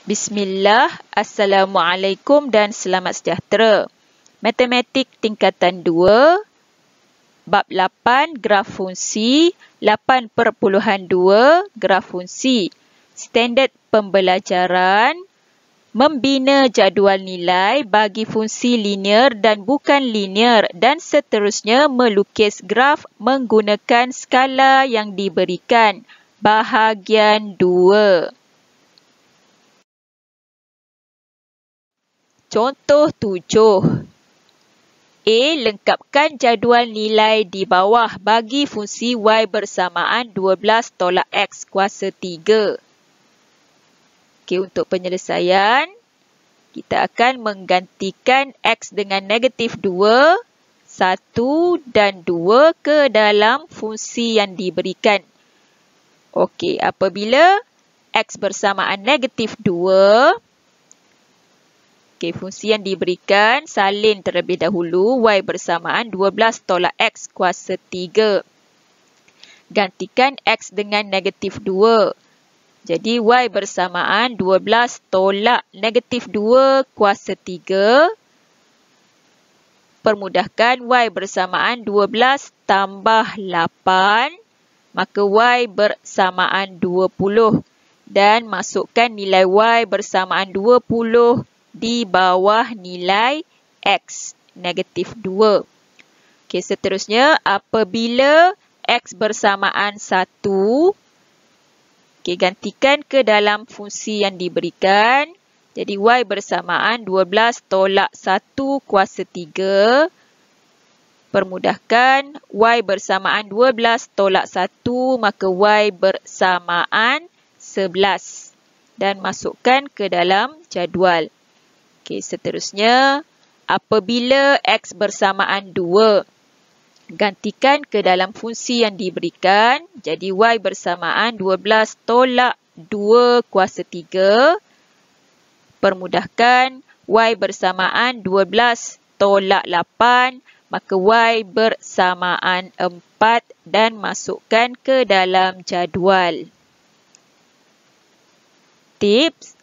Bismillah, Assalamualaikum dan selamat sejahtera. Matematik tingkatan 2, bab 8, graf fungsi, 8.2, graf fungsi. Standard pembelajaran, membina jadual nilai bagi fungsi linear dan bukan linear dan seterusnya melukis graf menggunakan skala yang diberikan. Bahagian 2. Contoh 7. A. Lengkapkan jadual nilai di bawah bagi fungsi y bersamaan 12 tolak x kuasa 3. Okey, untuk penyelesaian, kita akan menggantikan x dengan negatif 2, 1 dan 2 ke dalam fungsi yang diberikan. Okey, apabila x bersamaan negatif 2, okey, fungsi yang diberikan salin terlebih dahulu y bersamaan 12 tolak x kuasa 3. Gantikan x dengan negatif 2. Jadi y bersamaan 12 tolak negatif 2 kuasa 3. Permudahkan y bersamaan 12 tambah 8. Maka y bersamaan 20. Dan masukkan nilai y bersamaan 20 di bawah nilai x, negatif 2. Okey, seterusnya apabila x bersamaan 1, okey, gantikan ke dalam fungsi yang diberikan. Jadi y bersamaan 12 tolak 1 kuasa 3. Permudahkan y bersamaan 12 tolak 1, maka y bersamaan 11. Dan masukkan ke dalam jadual. Okey, seterusnya, apabila x bersamaan 2, gantikan ke dalam fungsi yang diberikan. Jadi y bersamaan 12 tolak 2 kuasa 3. Permudahkan y bersamaan 12 tolak 8, maka y bersamaan 4 dan masukkan ke dalam jadual. Tips: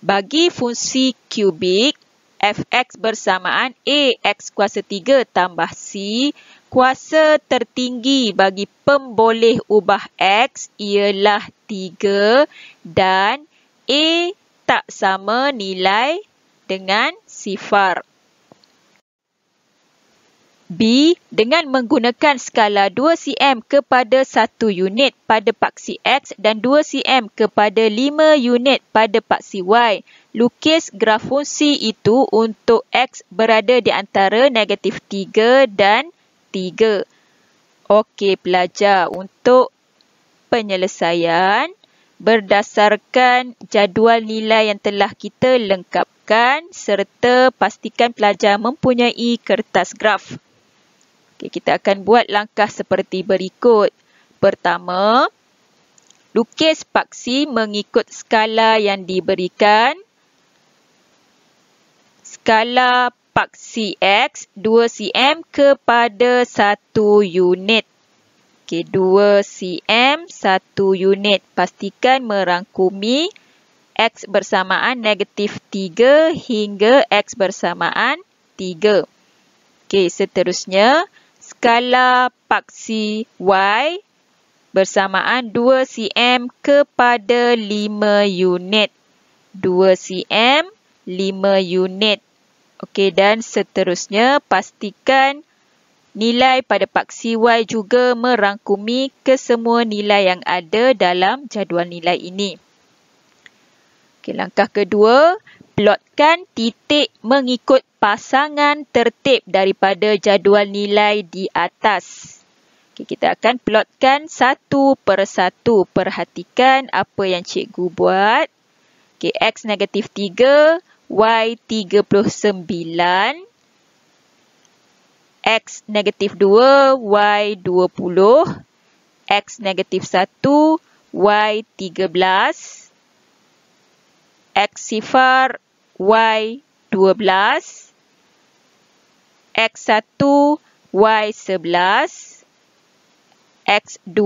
bagi fungsi kubik, fx bersamaan ax kuasa 3 tambah c, kuasa tertinggi bagi pemboleh ubah x ialah 3 dan a tak sama nilai dengan sifar. B. Dengan menggunakan skala 2 cm kepada 1 unit pada paksi X dan 2 cm kepada 5 unit pada paksi Y, lukis graf fungsi itu untuk X berada di antara negatif 3 dan 3. Okey pelajar, untuk penyelesaian, berdasarkan jadual nilai yang telah kita lengkapkan serta pastikan pelajar mempunyai kertas graf. Okay, kita akan buat langkah seperti berikut. Pertama, lukis paksi mengikut skala yang diberikan. Skala paksi X 2 cm kepada 1 unit. Okay, 2 cm 1 unit. Pastikan merangkumi X bersamaan negatif 3 hingga X bersamaan 3. Okay, seterusnya, skala paksi Y bersamaan 2 cm kepada 5 unit. 2 cm, 5 unit. Okey, dan seterusnya pastikan nilai pada paksi Y juga merangkumi kesemua nilai yang ada dalam jadual nilai ini. Okey, langkah kedua, plotkan titik mengikut pasangan tertib daripada jadual nilai di atas. Okay, kita akan plotkan satu persatu. Perhatikan apa yang cikgu buat. Okay, X negatif 3, Y 39, X negatif 2, Y 20, X negatif 1, Y 13, X sifar, Y 12, X1, Y 11, X2,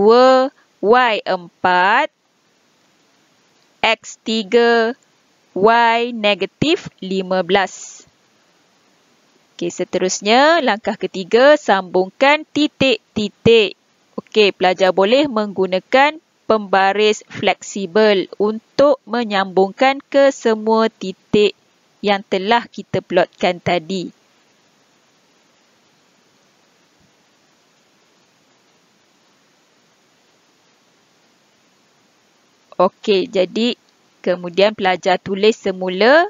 Y 4, X 3, Y negatif 15. Okey, seterusnya langkah ketiga, sambungkan titik-titik. Okey, pelajar boleh menggunakan pembaris fleksibel untuk menyambungkan ke semua titik yang telah kita plotkan tadi. Okey, jadi kemudian pelajar tulis semula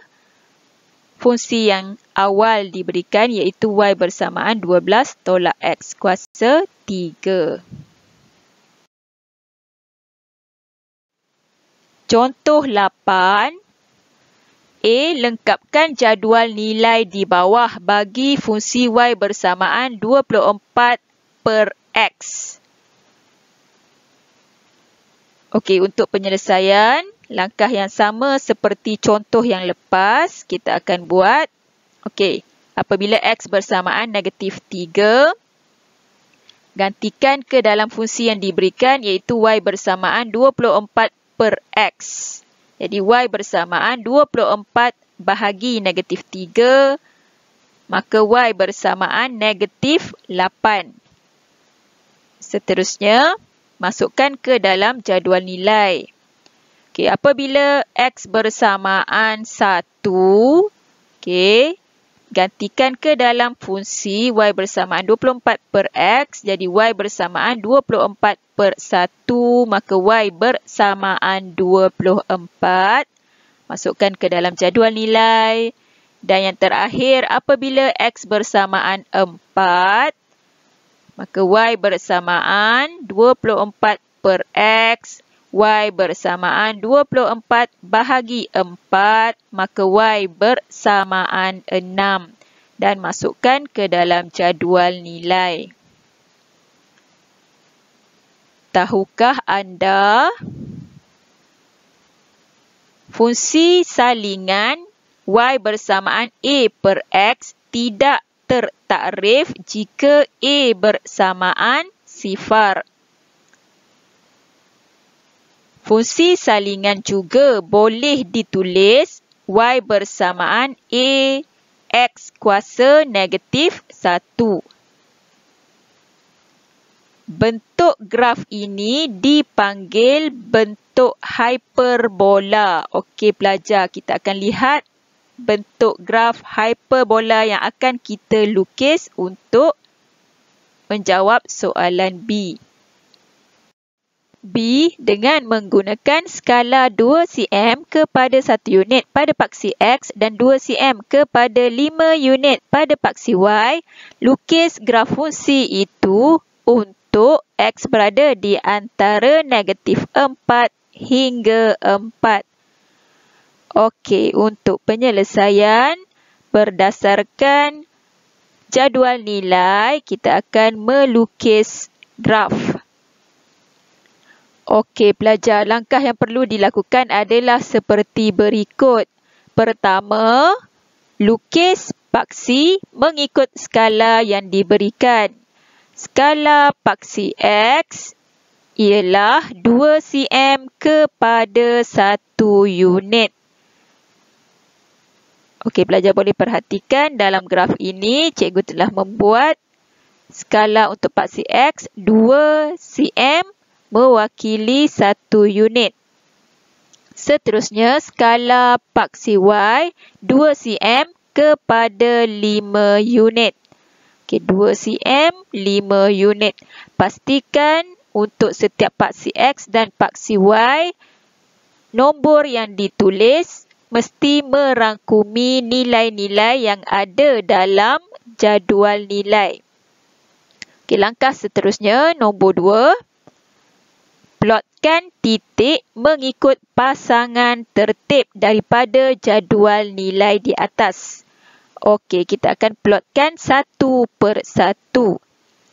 fungsi yang awal diberikan iaitu Y bersamaan 12 tolak X kuasa 3. Contoh 8. A. Lengkapkan jadual nilai di bawah bagi fungsi Y bersamaan 24 per X. Okey, untuk penyelesaian, langkah yang sama seperti contoh yang lepas, kita akan buat. Okey, apabila X bersamaan negatif 3, gantikan ke dalam fungsi yang diberikan iaitu Y bersamaan 24 per X. Jadi Y bersamaan 24 bahagi negatif 3, maka Y bersamaan negatif 8. Seterusnya, masukkan ke dalam jadual nilai. Okey, apabila X bersamaan 1, okey, gantikan ke dalam fungsi Y bersamaan 24 per X. Jadi Y bersamaan 24 per 1, maka Y bersamaan 24. Masukkan ke dalam jadual nilai. Dan yang terakhir, apabila X bersamaan 4, maka Y bersamaan 24 per X. Y bersamaan 24 bahagi 4, maka Y bersamaan 6. Dan masukkan ke dalam jadual nilai. Tahukah anda fungsi salingan Y bersamaan A per X tidak tertakrif jika A bersamaan 0. Fungsi salingan juga boleh ditulis Y bersamaan A X kuasa negatif 1. Bentuk graf ini dipanggil bentuk hyperbola. Okey pelajar, kita akan lihat bentuk graf hyperbola yang akan kita lukis untuk menjawab soalan B. B dengan menggunakan skala 2 cm kepada 1 unit pada paksi X dan 2 cm kepada 5 unit pada paksi Y, lukis graf fungsi itu untuk X berada di antara negatif 4 hingga 4. Okey, untuk penyelesaian berdasarkan jadual nilai, kita akan melukis graf. Okey, pelajar, langkah yang perlu dilakukan adalah seperti berikut. Pertama, lukis paksi mengikut skala yang diberikan. Skala paksi X ialah 2 cm kepada 1 unit. Okey, pelajar boleh perhatikan dalam graf ini, cikgu telah membuat skala untuk paksi X 2 cm mewakili 1 unit. Seterusnya, skala paksi Y 2 cm kepada 5 unit. Okey, 2 cm, 5 unit. Pastikan untuk setiap paksi X dan paksi Y, nombor yang ditulis mesti merangkumi nilai-nilai yang ada dalam jadual nilai. Okey, langkah seterusnya, nombor 2. Plotkan titik mengikut pasangan tertib daripada jadual nilai di atas. Okey, kita akan plotkan 1 per 1.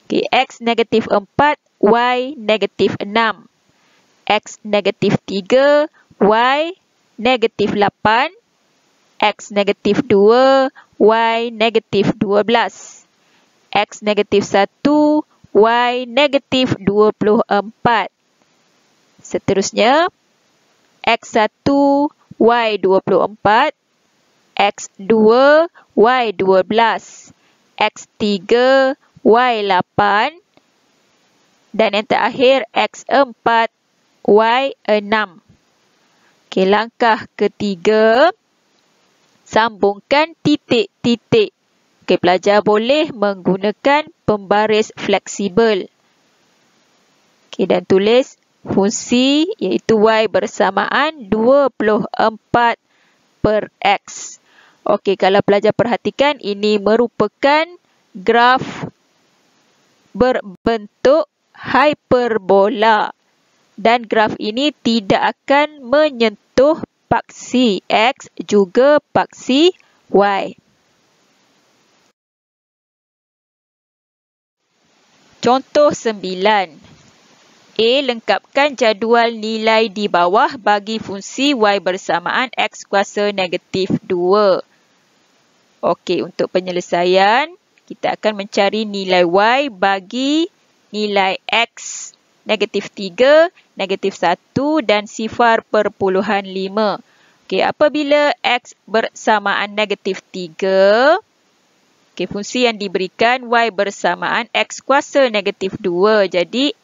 Okey, X negatif 4, Y negatif 6. X negatif 3, Y negatif 8. X negatif 2, Y negatif 12. X negatif 1, Y negatif 24. Seterusnya, X1, Y24, X2, Y12, X3, Y8, dan yang terakhir X4, Y6. Okey, langkah ketiga, sambungkan titik-titik. Okey, pelajar boleh menggunakan pembaris fleksibel. Okey, dan tulis fungsi iaitu Y bersamaan 24 per X. Okey, kalau pelajar perhatikan, ini merupakan graf berbentuk hyperbola. Dan graf ini tidak akan menyentuh paksi X juga paksi Y. Contoh 9. A. Lengkapkan jadual nilai di bawah bagi fungsi Y bersamaan X kuasa negatif 2. Okey, untuk penyelesaian, kita akan mencari nilai Y bagi nilai X negatif 3, negatif 1 dan sifar perpuluhan 5. Okey, apabila X bersamaan negatif 3, okey, fungsi yang diberikan Y bersamaan X kuasa negatif 2. Jadi,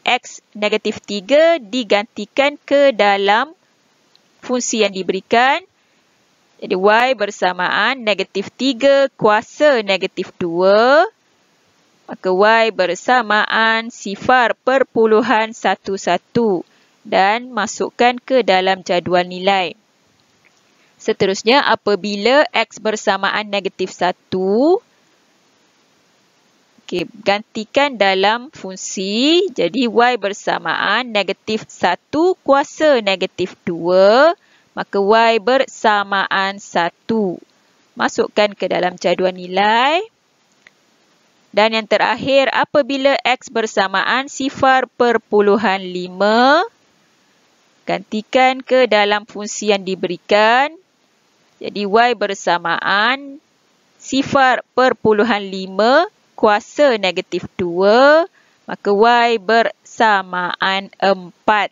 X negatif 3 digantikan ke dalam fungsi yang diberikan. Jadi, Y bersamaan negatif 3 kuasa negatif 2. Maka Y bersamaan sifar perpuluhan 11 dan masukkan ke dalam jadual nilai. Seterusnya, apabila X bersamaan negatif 1, okey, gantikan dalam fungsi. Jadi, Y bersamaan negatif 1 kuasa negatif 2. Maka Y bersamaan 1. Masukkan ke dalam jadual nilai. Dan yang terakhir, apabila X bersamaan sifar perpuluhan 5, gantikan ke dalam fungsi yang diberikan. Jadi, Y bersamaan sifar perpuluhan 5 kuasa negatif 2, maka Y bersamaan 4.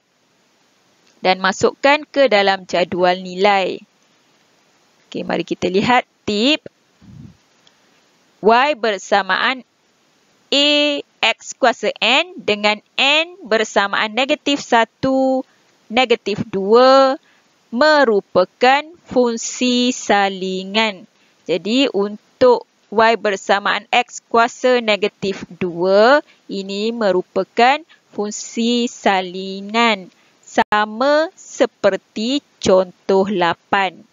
Dan masukkan ke dalam jadual nilai. Okey, mari kita lihat tip. Y bersamaan A X kuasa N dengan N bersamaan negatif 1, negatif 2 merupakan fungsi salingan. Jadi, untuk Y bersamaan X kuasa negatif 2, ini merupakan fungsi salingan. Sama seperti contoh 8.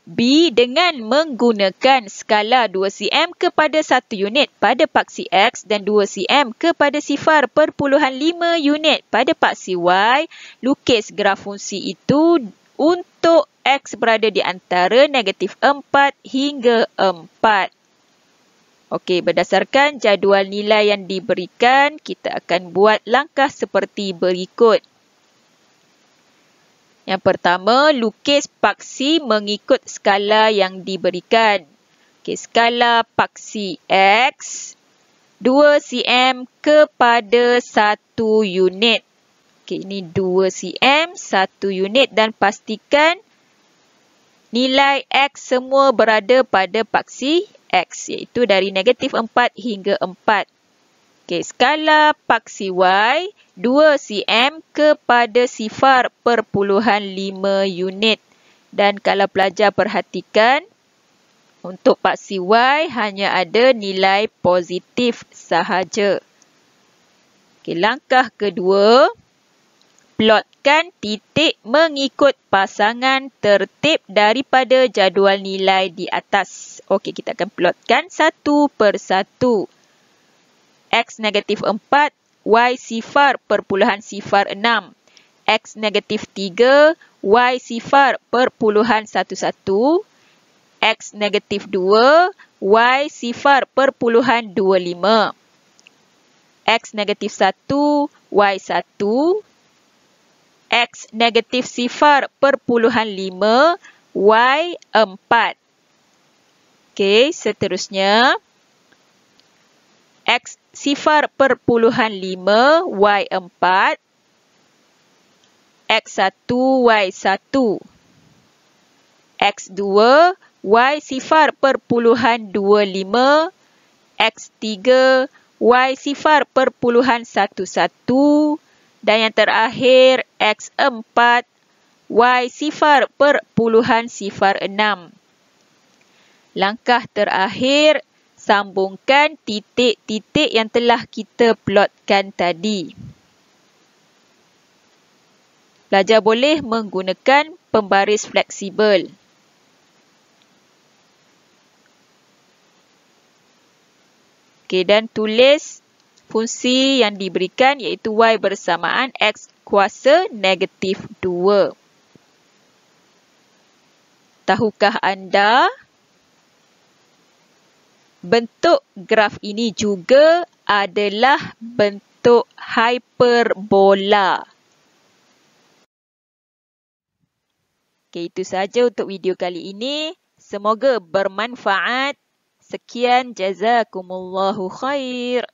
B. Dengan menggunakan skala 2 cm kepada 1 unit pada paksi X dan 2 cm kepada sifar perpuluhan 5 unit pada paksi Y, lukis graf fungsi itu untuk X berada di antara negatif 4 hingga 4. Okey, berdasarkan jadual nilai yang diberikan, kita akan buat langkah seperti berikut. Yang pertama, lukis paksi mengikut skala yang diberikan. Okey, skala paksi X 2 cm kepada 1 unit. Okey, ini 2 cm 1 unit dan pastikan nilai X semua berada pada paksi X, iaitu dari negatif 4 hingga 4. Okey, skala paksi Y 2 cm kepada sifar perpuluhan 5 unit. Dan kalau pelajar perhatikan, untuk paksi Y hanya ada nilai positif sahaja. Okey, langkah kedua, plotkan titik mengikut pasangan tertib daripada jadual nilai di atas. Okey, kita akan plotkan satu persatu. X negatif 4, Y sifar perpuluhan sifar 6. X negatif 3, Y sifar perpuluhan 11. X negatif 2, Y sifar perpuluhan 25. X negatif 1, Y 1. X negatif sifar perpuluhan 5, Y 4. Okey, seterusnya. X sifar perpuluhan 5, Y 4. X1, Y1. X2, Y0.25. X3, Y0.11. Dan yang terakhir, X4, Y0.06. Langkah terakhir, sambungkan titik-titik yang telah kita plotkan tadi. Pelajar boleh menggunakan pembaris fleksibel. Okey, dan tulis fungsi yang diberikan iaitu Y bersamaan X kuasa negatif 2. Tahukah anda, bentuk graf ini juga adalah bentuk hyperbola. Okey, itu sahaja untuk video kali ini. Semoga bermanfaat. Sekian, jazakumullahu khair.